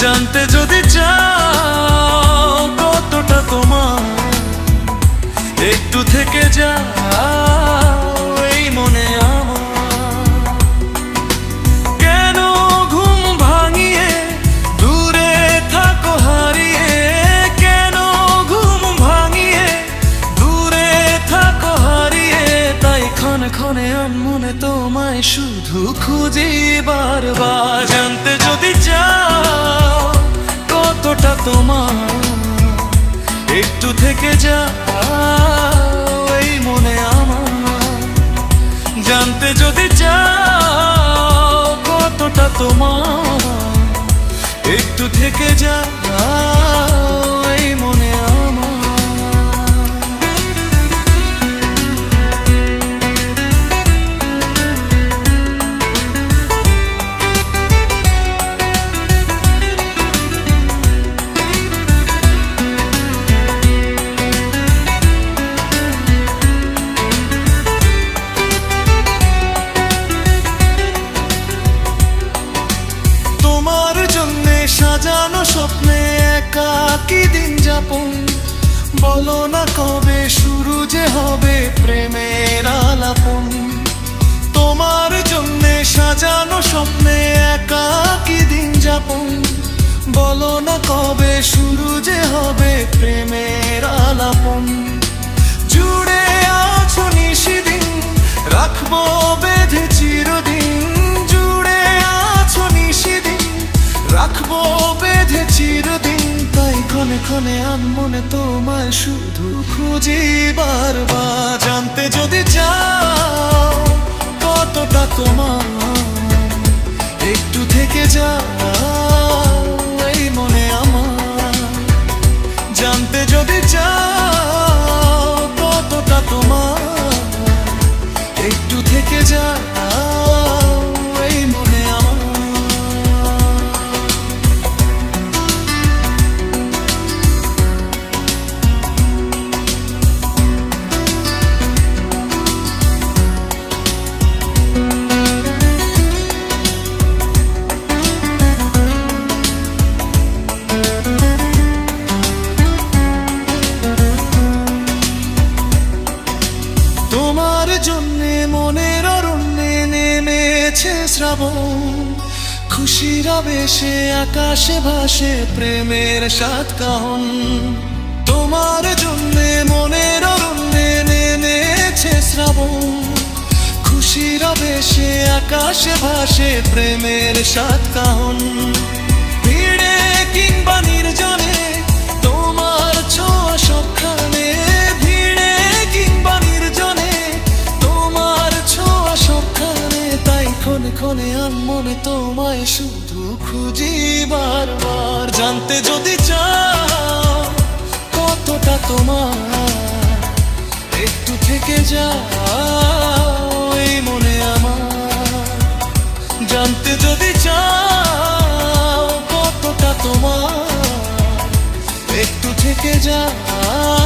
জানতে যদি চাও কতটা তোমার, একটু থেকে যাও এই মনে আমার। কেন ঘুম ভাঙিয়ে দূরে থাকো হারিয়ে, কেন ঘুম ভাঙিয়ে দূরে থাকো হারিয়ে, তাই ক্ষণে ক্ষণে আনমনে তোমায় শুধু খুঁজি বারবার। জানতে যদি চাও কতটা তোমার, একটু থেকে যাও এই মনে আমার। জানতে যদি চাও কতটা তোমার, একটু থেকে যাও এই মনে আমার। সাজানো স্বপ্নে একাকী দিন যাপন, বলো না কবে শুরু যে হবে প্রেমের আলাপন। তোমার জন্যে সাজানো স্বপ্নে একাকী দিন যাপন, বলো না কবে শুরু যে হবে প্রেমের আলাপন। জুড়ে আছো নিশিদিন, রাখবো বেঁধে চিরদিন। জুড়ে আছো নিশিদিন, রাখবো বেঁধে চিরদিন, তাই ক্ষণে ক্ষণে আনমনে তোমায় শুধু খুঁজি বারবার। জানতে যদি চাও কতটা তোমার, একটু থেকে যাও এই মনে আমার। জানতে যদি চাও কতটা তোমার, একটু থেকে যাও এই মনে আমার। তোমার জন্যে মনের অরণ্যে নেমেছে শ্রাবণ, খুশির আবেশে আকাশে ভাসে প্রেমের সাত কাহন। তোমার জন্যে মনের অরণ্যে নেমেছে শ্রাবণ, খুশির আবেশে আকাশে ভাসে প্রেমের সাত কাহন। ভিড়ে কিংবা নির্জনে তোমার ছোঁয়া সবখানে, ভিড়ে কিংবা নির্জনে তোমার ছোঁয়া সবখানে, তাই ক্ষণে ক্ষণে আনমনে তোমায় শুধু খুঁজি বারবার। জানতে যদি চাও কতটা তোমার, একটু থেকে যাও এই মনে আমার। জানতে যদি চাও কতটা তোমার, একটু থেকে যাও।